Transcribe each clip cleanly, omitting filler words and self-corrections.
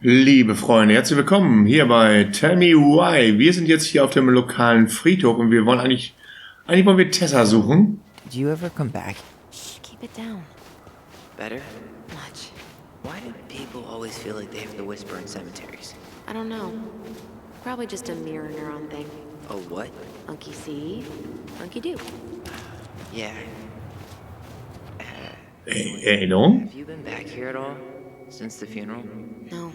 Liebe Freunde, herzlich willkommen hier bei Tell Me Why. Wir sind jetzt hier auf dem lokalen Friedhof und wir wollen eigentlich wollen wir Tessa suchen. Do you ever come back? Shh, keep it down. Better? Much. Why do people always feel like they have to whisper in cemeteries? I don't know. Probably just a mirror neuron thing. Oh, what? Monkey see, monkey do. Yeah. Erinnerung? Have you been back here at all? Since the funeral? No,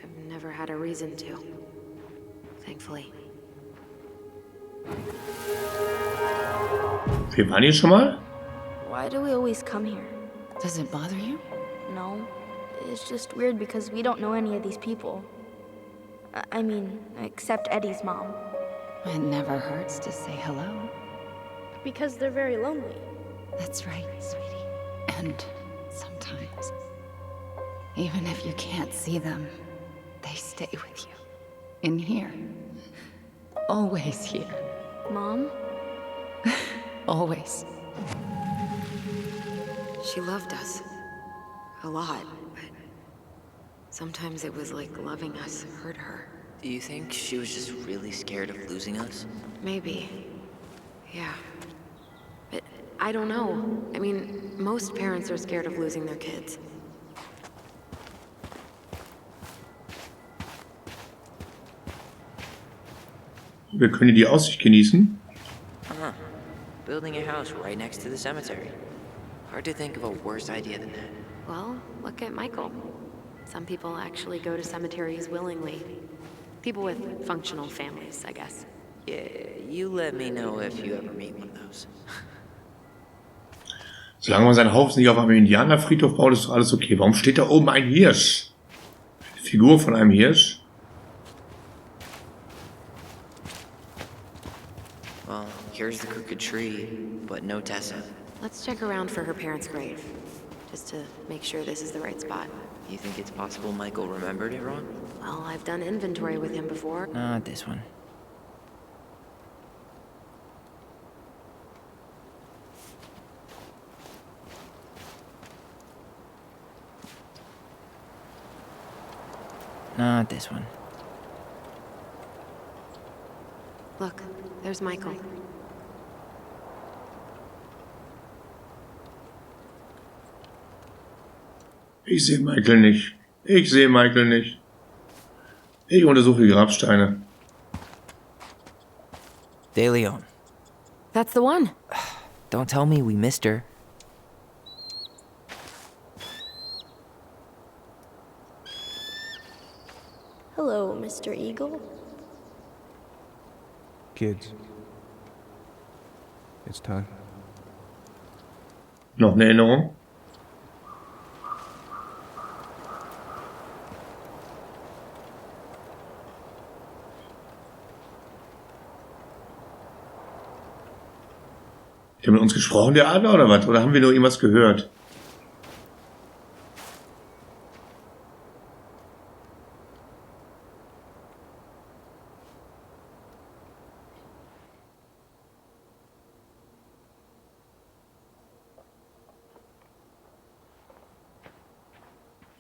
I've never had a reason to. Thankfully. Wir waren hier schon mal? Why do we always come here? Does it bother you? No. It's just weird because we don't know any of these people. I mean, except Eddie's mom. It never hurts to say hello. Because they're very lonely. That's right, sweetie. And sometimes, even if you can't see them, they stay with you. In here. Always here. Mom? Always. She loved us. A lot, but sometimes it was like loving us hurt her. Do you think she was just really scared of losing us? Maybe. Yeah. But I don't know. I mean, most parents are scared of losing their kids. Wir können die Aussicht genießen. Uh-huh. Building a house right next to the cemetery. Hard to think of a worse idea than that. Well, look at Michael. Some people actually go to cemeteries willingly. People with functional families, I guess. Yeah, you let me know if you ever meet one of those. Solange man sein Haus nicht auf einem Indianerfriedhof baut, ist doch alles okay. Warum steht da oben ein Hirsch? Eine Figur von einem Hirsch? Well, here's the crooked tree, but no Tessa. Let's check around for her parents' grave, just to make sure this is the right spot. You think it's possible Michael remembered it wrong? Well, I've done inventory with him before. Not this one. Not this one. Look, there's Michael. Ich sehe Michael nicht. Ich sehe Michael nicht. Ich untersuche die Grabsteine. De Leon. That's the one. Don't tell me we missed her. Hello, Mr. Eagle. Kids, it's time. Noch eine Erinnerung? Die haben mit uns gesprochen, der Adler, oder was? Oder haben wir nur irgendwas gehört?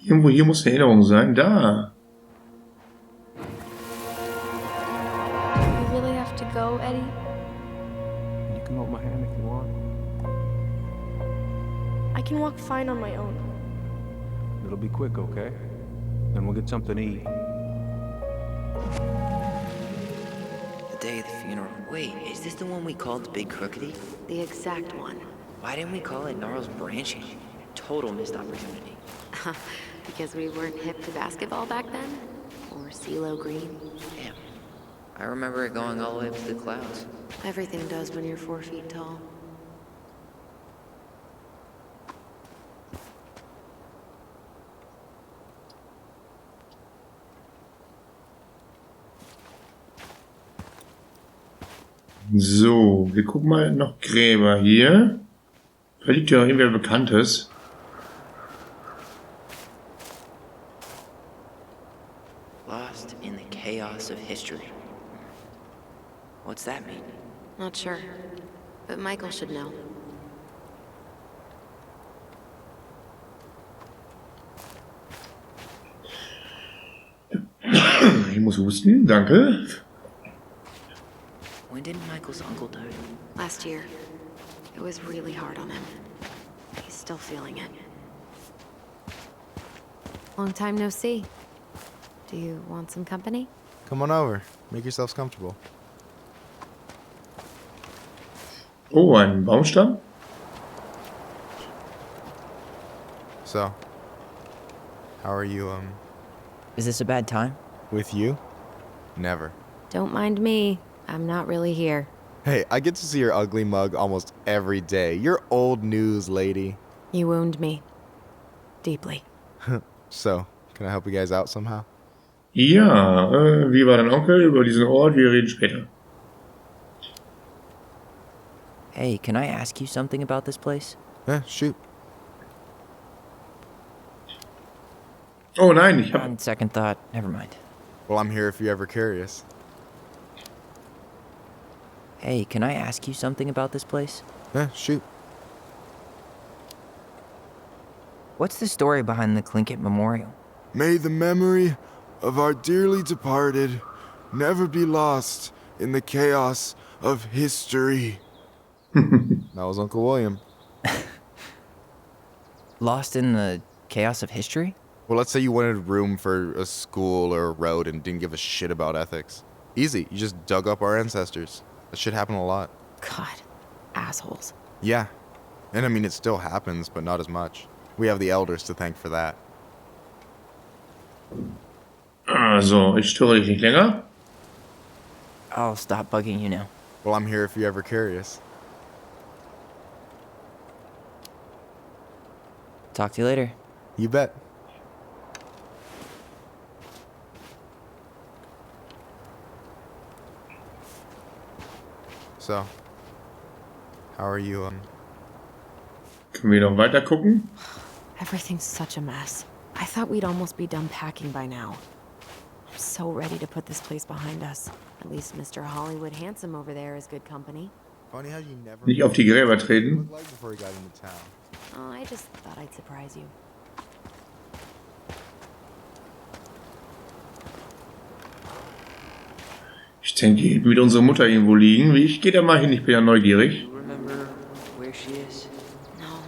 Irgendwo hier muss eine Erinnerung sein. Da. You really have to go, Eddie? You can hold my hand if you want. I can walk fine on my own. It'll be quick, okay? Then we'll get something to eat. The day of the funeral. Wait, is this the one we called Big Crookedy? The exact one. Why didn't we call it Gnarls Branching? Total missed opportunity. Because we weren't hip to basketball back then? Or CeeLo Green? Damn. I remember it going all the way up to the clouds. Everything does when you're 4 feet tall. So, wir gucken mal noch Gräber hier. Da liegt ja noch irgendwer Bekanntes. Lost in the chaos of history. What's that mean? Not sure. But Michael should know. Ich muss husten, danke. When did Michael's uncle die? Last year. It was really hard on him. He's still feeling it. Long time no see. Do you want some company? Come on over. Make yourselves comfortable. Oh, ein Baumstamm? So, how are you, Is this a bad time? with you? Never. Don't mind me. I'm not really here. Hey, I get to see your ugly mug almost every day. You're old news, lady. You wound me. Deeply. So, can I help you guys out somehow? Ja, wie war dein Onkel über diesen Ort? Wir reden später. Hey, can I ask you something about this place? Shoot. Oh nein, ich hab... On second thought, never mind. Well, I'm here if you're ever curious. Hey, can I ask you something about this place? Shoot. What's the story behind the Tlingit Memorial? May the memory of our dearly departed never be lost in the chaos of history. That was Uncle William. Lost in the chaos of history? Well, let's say you wanted room for a school or a road and didn't give a shit about ethics. Easy. You just dug up our ancestors. That shit happened a lot. God. Assholes. Yeah. And I mean, it still happens, but not as much. We have the elders to thank for that. Also, ich störe dich nicht länger. I'll stop bugging you now. Well, I'm here if you're ever curious. Talk to you later. You bet. So, how are you, Können wir noch weiter gucken? Everything's such a mess. I thought we'd almost be done packing by now. I'm so ready to put this place behind us. At least Mr. Hollywood Handsome over there is good company. Funny how you never Nicht auf die Gräber treten. looked like before you got into town. Oh, I just thought I'd surprise you. Ich denke, hier wird unsere Mutter irgendwo liegen. Ich gehe da mal hin, ich bin ja neugierig. You remember where she is? No.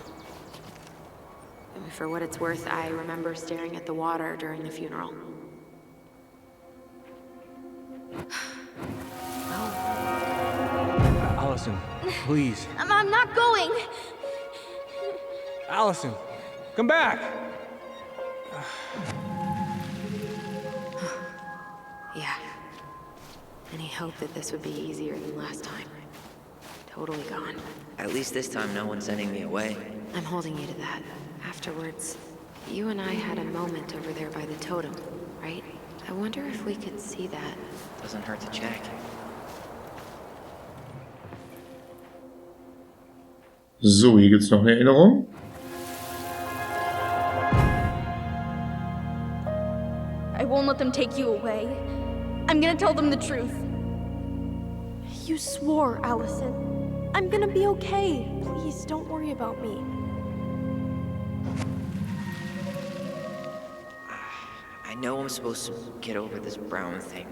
For what it's worth, I remember staring at the water during the funeral. Alyson, please. I'm not going. Alyson, come back! Yeah. Any hope that this would be easier than last time? Totally gone. At least this time no one's sending me away. I'm holding you to that. Afterwards, you and I had a moment over there by the totem, right? I wonder if we could see that. Doesn't hurt to check. So, hier gibt's noch eine Erinnerung. I won't let them take you away. I'm gonna tell them the truth. You swore, Alyson. I'm gonna be okay. Please, don't worry about me. I know I'm supposed to get over this Brown thing,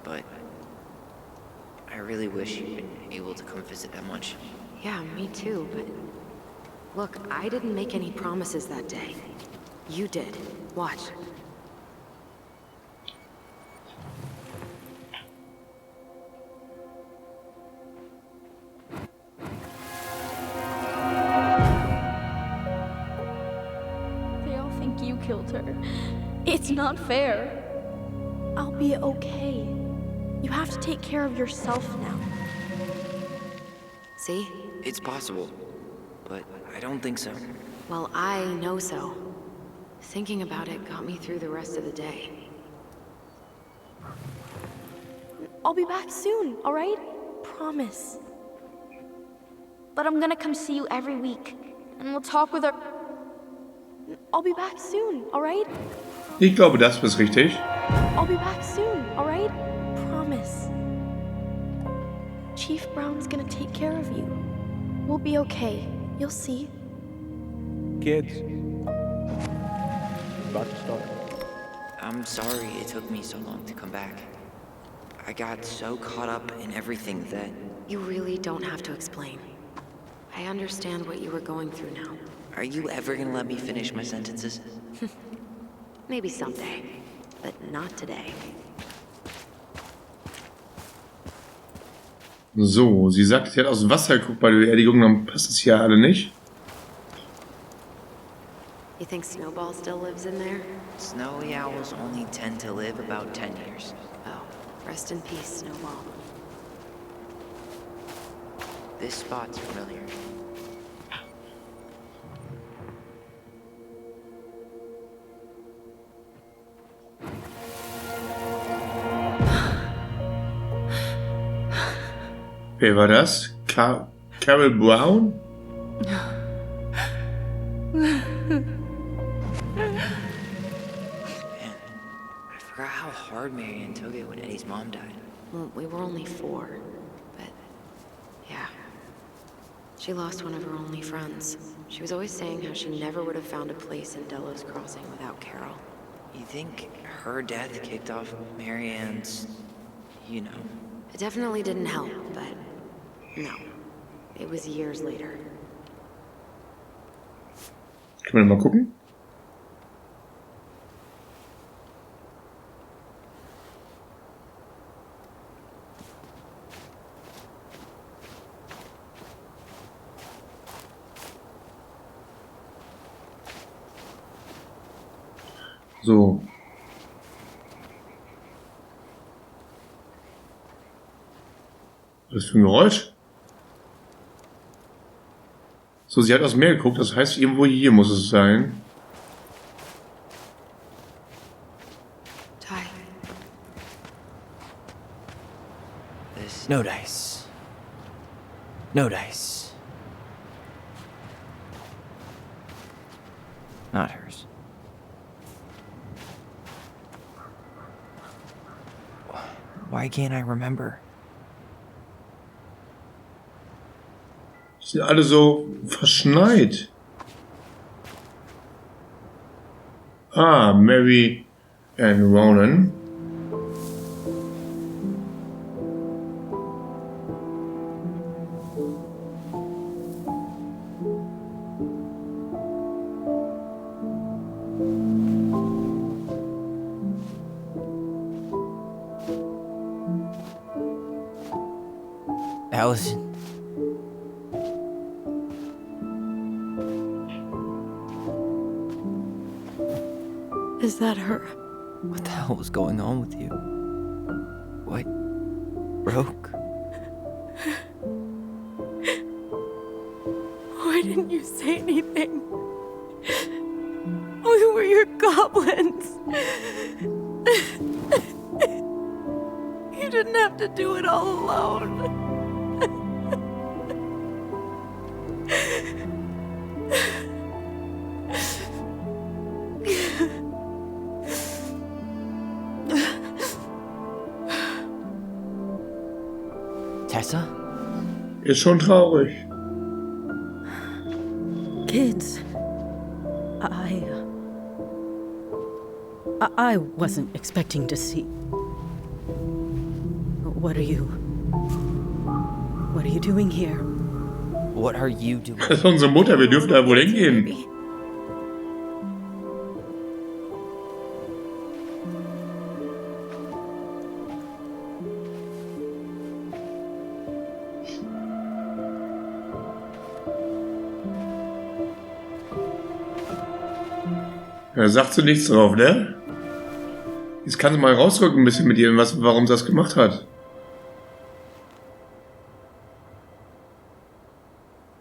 but I really wish you'd been able to come visit that much. Yeah, me too, but... Look, I didn't make any promises that day. You did. Watch. They all think you killed her. It's not fair. I'll be okay. You have to take care of yourself now. See? It's possible, but I don't think so. Well, I know so. Thinking about it got me through the rest of the day. I'll be back soon, all right? Promise. But I'm gonna come see you every week, and we'll talk with our... I'll be back soon, all right? Ich glaube, das ist richtig. I'll be back soon, all right? Promise. Chief Brown's gonna take care of you. We'll be okay. You'll see. Kids. About to start. I'm sorry it took me so long to come back. I got so caught up in everything that... You really don't have to explain. I understand what you were going through now. Are you ever gonna let me finish my sentences? Maybe someday, but not today. So, sie sagt, sie hat aus dem Wasser geguckt bei der Beerdigung, dann passt es hier alle nicht. You think Snowball still lives in there? Snowy owls only tend to live about 10 years. Oh, rest in peace, Snowball. This spot's familiar. Wer war das? Carol Brown? I forgot how hard Marianne took it when Eddie's mom died. Well, we were only 4, but yeah. She lost one of her only friends. She was always saying how she never would have found a place in Delos Crossing without Carol. You think her death kicked off Marianne's, you know... It definitely didn't help, but no. It was years later. Können wir mal gucken? So. Was für ein Geräusch? So, sie hat aus dem Meer geguckt, das heißt, irgendwo hier muss es sein. Ty. This... No dice. No dice. Not hers. Why can't I remember? Die sind alle so verschneit. Ah, Mary and Ronan. Alyson. Is that her? What the hell was going on with you? What broke? Why didn't you say anything? We were your goblins. You didn't have to do it all alone. Tessa? Ist schon traurig. Kids, I wasn't expecting to see. What are you doing here? What are you doing? Das ist unsere Mutter, wir dürfen da wohl hingehen. Da sagt sie nichts drauf, ne? Jetzt kann sie mal rausrücken ein bisschen mit ihr, warum sie das gemacht hat.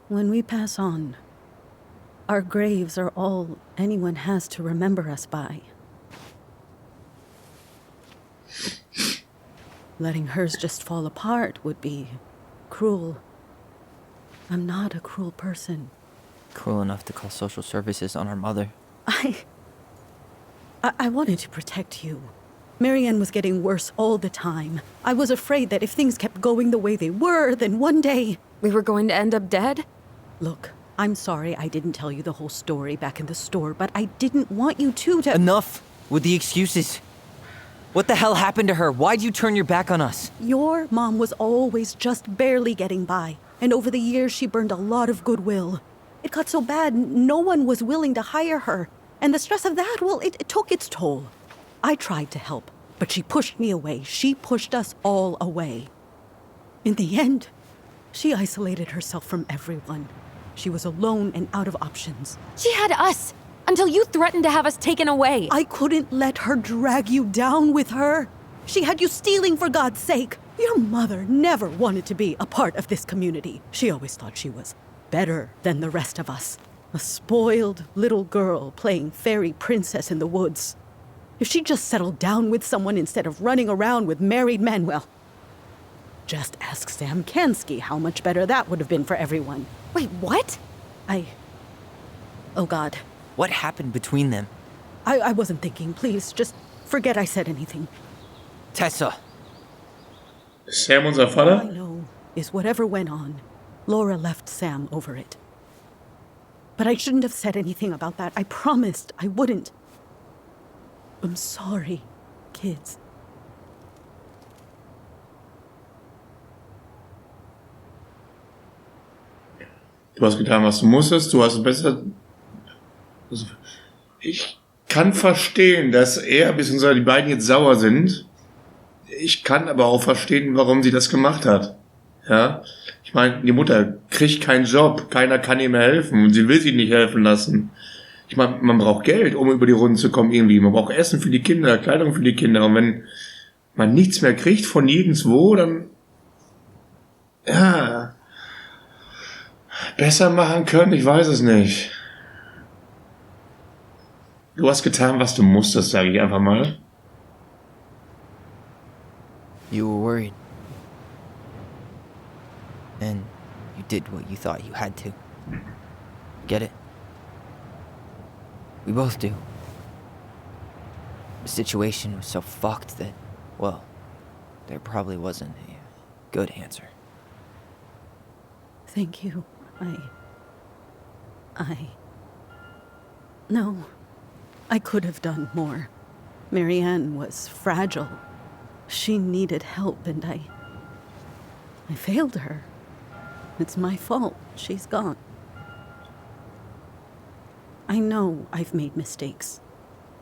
When we pass on, our graves are all anyone has to remember us by. Letting hers just fall apart would be cruel. I'm not a cruel person. Cruel enough to call social services on our mother. I wanted to protect you. Marianne was getting worse all the time. I was afraid that if things kept going the way they were, then one day... We were going to end up dead? Look, I'm sorry I didn't tell you the whole story back in the store, but I didn't want you to... Enough! With the excuses. What the hell happened to her? Why'd you turn your back on us? Your mom was always just barely getting by, and over the years she burned a lot of goodwill. It got so bad, no one was willing to hire her, and the stress of that, well, it took its toll. I tried to help, but she pushed me away. She pushed us all away. In the end, she isolated herself from everyone. She was alone and out of options. She had us until you threatened to have us taken away. I couldn't let her drag you down with her. She had you stealing for God's sake. Your mother never wanted to be a part of this community. She always thought she was better than the rest of us. A spoiled little girl playing fairy princess in the woods. If she just settled down with someone instead of running around with married men, well, just ask Sam Kansky how much better that would have been for everyone. Wait, what? Oh God. What happened between them? I wasn't thinking. Please, just forget I said anything. Tessa. Sam unser All I Vater? know is whatever went on, Laura left Sam over it. But I shouldn't have said anything about that. I promised I wouldn't. I'm sorry, kids. Du hast getan, was du musstest. Du hast es besser... Also, ich kann verstehen, dass er bzw. die beiden jetzt sauer sind. Ich kann aber auch verstehen, warum sie das gemacht hat. Ja, ich meine, die Mutter kriegt keinen Job, keiner kann ihr mehr helfen und sie will sich nicht helfen lassen. Ich meine, man braucht Geld, um über die Runden zu kommen irgendwie. Man braucht Essen für die Kinder, Kleidung für die Kinder. Und wenn man nichts mehr kriegt von nirgendwo, dann... Ja... Besser machen können, ich weiß es nicht. Du hast getan, was du musstest, sage ich einfach mal. You were worried. And you did what you thought you had to. Get it? We both do. The situation was so fucked that, well, there probably wasn't a good answer. Thank you. No, I could have done more. Marianne was fragile. She needed help, and I failed her. It's my fault. She's gone. I know I've made mistakes.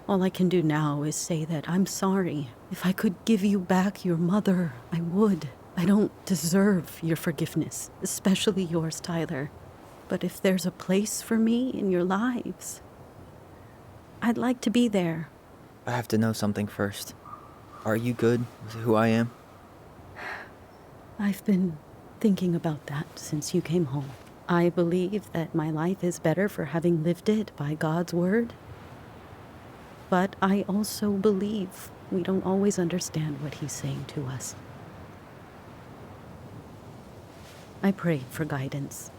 All I can do now is say that I'm sorry. If I could give you back your mother, I would. I don't deserve your forgiveness, especially yours, Tyler. But if there's a place for me in your lives, I'd like to be there. I have to know something first. Are you good with who I am? I've been thinking about that since you came home. I believe that my life is better for having lived it by God's word. But I also believe we don't always understand what he's saying to us. I prayed for guidance,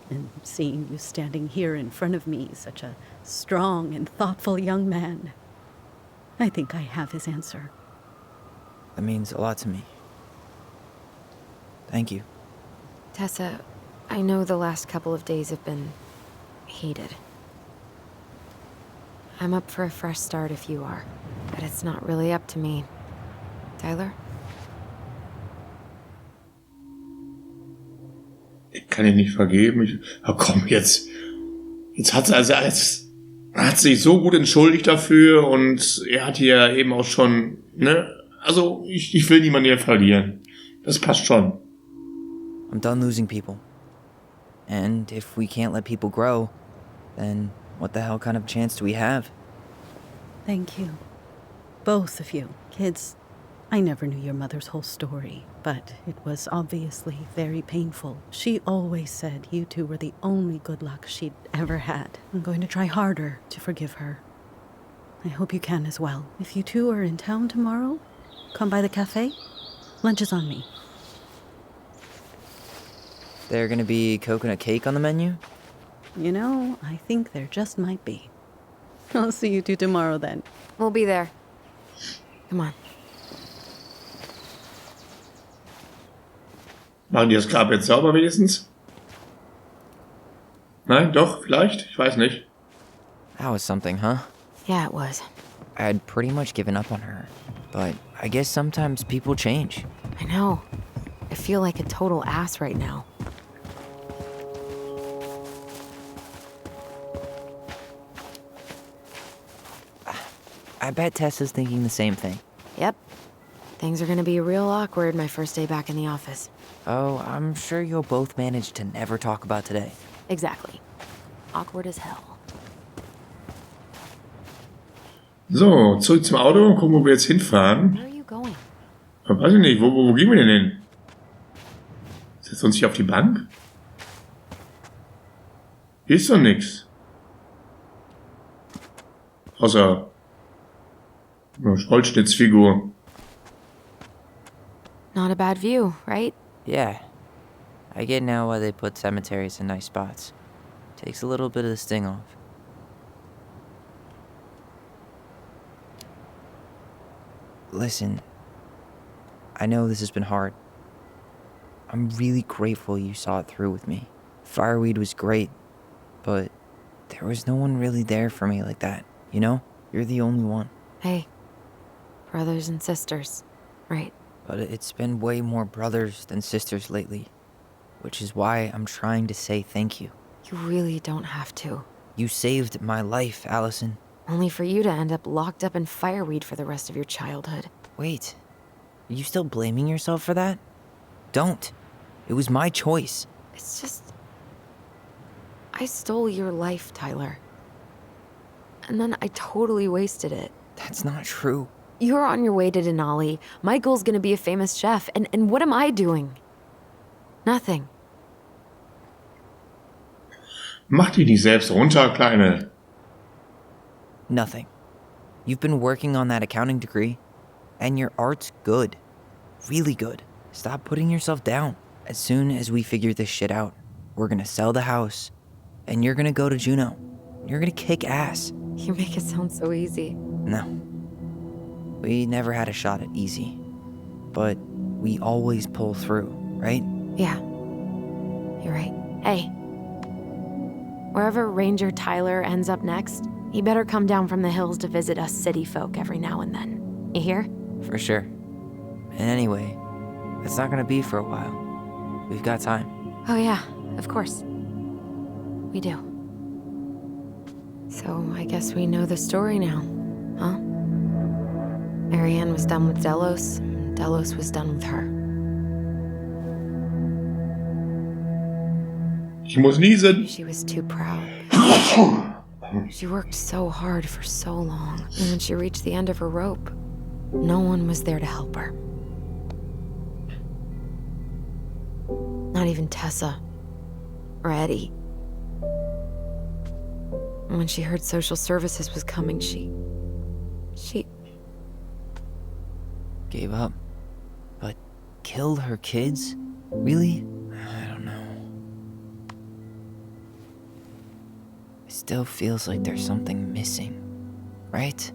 and seeing you standing here in front of me, such a strong and thoughtful young man, I think I have his answer. That means a lot to me. Thank you. Tessa, I know the last couple of days have been heated. I'm up for a fresh start if you are, but it's not really up to me. Tyler? Ich kann ihn nicht vergeben. Komm, jetzt hat sie hat sich so gut entschuldigt dafür und er hat hier eben auch schon, ne? Also, ich will niemanden hier verlieren. Das passt schon. I'm done losing people. And if we can't let people grow, then what the hell kind of chance do we have? Thank you. Both of you. Kids, I never knew your mother's whole story, but it was obviously very painful. She always said you two were the only good luck she'd ever had. I'm going to try harder to forgive her. I hope you can as well. If you two are in town tomorrow, come by the cafe. Lunch is on me. There gonna be coconut cake on the menu? You know, I think there just might be. I'll see you two tomorrow then. We'll be there. Come on. Machen die das Grab jetzt sauber wenigstens? Nein, doch, vielleicht? Ich weiß nicht. That was something, huh? Yeah, it was. I had pretty much given up on her. But I guess sometimes people change. I know. I feel like a total ass right now. I bet Tessa's thinking the same thing. Yep. Things are gonna be real awkward my first day back in the office. Oh, I'm sure you'll both manage to never talk about today. Exactly. Awkward as hell. So, zurück zum Auto und gucken, wo wir jetzt hinfahren. Where are you going? Weiß ich nicht, wo gehen wir denn hin? Setzt uns hier auf die Bank? Hier ist doch nix. Außer eine Holzschnitzfigur. Not a bad view, right? Yeah. I get now why they put cemeteries in nice spots. Takes a little bit of the sting off. Listen, I know this has been hard. I'm really grateful you saw it through with me. Fireweed was great, but there was no one really there for me like that, you know? You're the only one. Hey, brothers and sisters, right? But it's been way more brothers than sisters lately, which is why I'm trying to say thank you. You really don't have to. You saved my life, Alyson. Only for you to end up locked up in fireweed for the rest of your childhood. Wait, are you still blaming yourself for that? Don't. It was my choice. It's just... I stole your life, Tyler. And then I totally wasted it. That's not true. You're on your way to Denali. Michael's gonna be a famous chef. And what am I doing? Nothing. Mach dich nicht selbst runter, Kleine. Nothing. You've been working on that accounting degree, and your art's good. Really good. Stop putting yourself down. As soon as we figure this shit out, we're gonna sell the house, and you're gonna go to Juneau. You're gonna kick ass. You make it sound so easy. No. We never had a shot at easy. But we always pull through, right? Yeah. You're right. Hey. Wherever Ranger Tyler ends up next, he better come down from the hills to visit us city folk every now and then. You hear? For sure. And anyway, it's not gonna be for a while. We've got time. Oh yeah, of course. We do. So I guess we know the story now, huh? Marianne was done with Delos, and Delos was done with her. Ich muss niesen. She was too proud. She worked so hard for so long, and when she reached the end of her rope, no one was there to help her. Not even Tessa or Eddie. And when she heard social services was coming, she Gave up. But killed her kids? Really? I don't know. It still feels like there's something missing, right?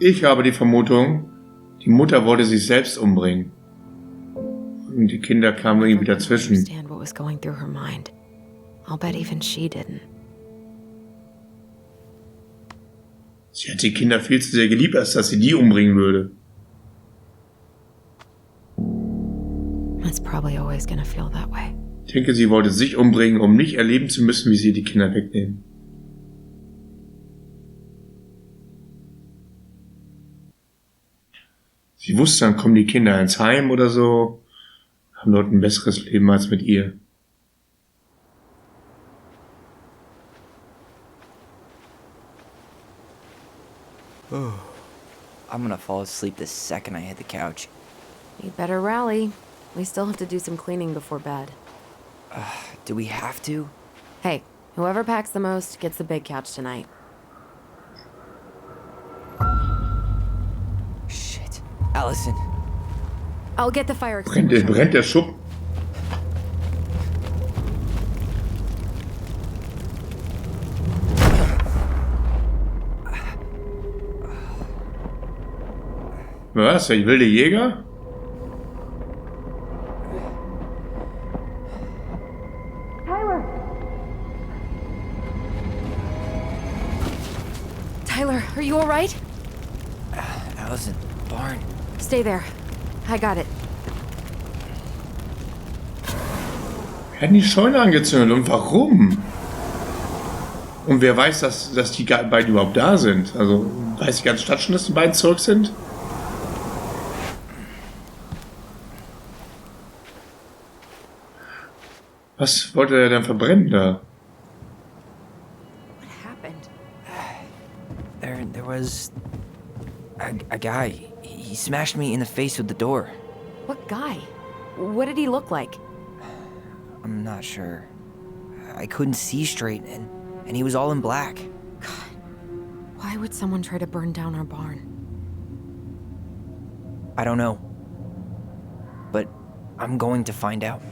Ich habe die Vermutung, die Mutter wollte sich selbst umbringen. Und die Kinder kamen irgendwie dazwischen. Understand what was going through her mind. I'll bet even she didn't. Sie hat die Kinder viel zu sehr geliebt, als dass sie die umbringen würde. It's probably always gonna feel that way. Ich denke, sie wollte sich umbringen, um nicht erleben zu müssen, wie sie die Kinder wegnehmen. Sie wusste, dann kommen die Kinder ins Heim oder so, haben dort ein besseres Leben als mit ihr. I'm gonna fall asleep the second I hit the couch. You better rally. We still have to do some cleaning before bed. Do we have to? Hey, whoever packs the most gets the big couch tonight. Shit. Alyson. I'll get the fire Brennt extinguisher. der Schuppen. Was? Der wilde Jäger? Tyler! Tyler, are you alright? Alyson, barn. Stay there. I got it. Wir hatten die Scheune angezündet. Und warum? Und wer weiß, dass die beiden überhaupt da sind? Also, weiß die ganze Stadt schon, dass die beiden zurück sind? Was wollte er denn verbrennen da? What happened? There was a guy. He smashed me in the face with the door. What guy? What did he look like? I'm not sure. I couldn't see straight, and he was all in black. God, why would someone try to burn down our barn? I don't know. But I'm going to find out.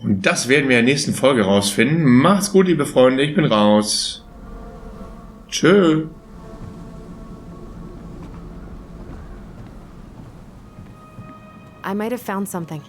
Und das werden wir in der nächsten Folge rausfinden. Macht's gut, liebe Freunde. Ich bin raus. Tschö. I might have found something.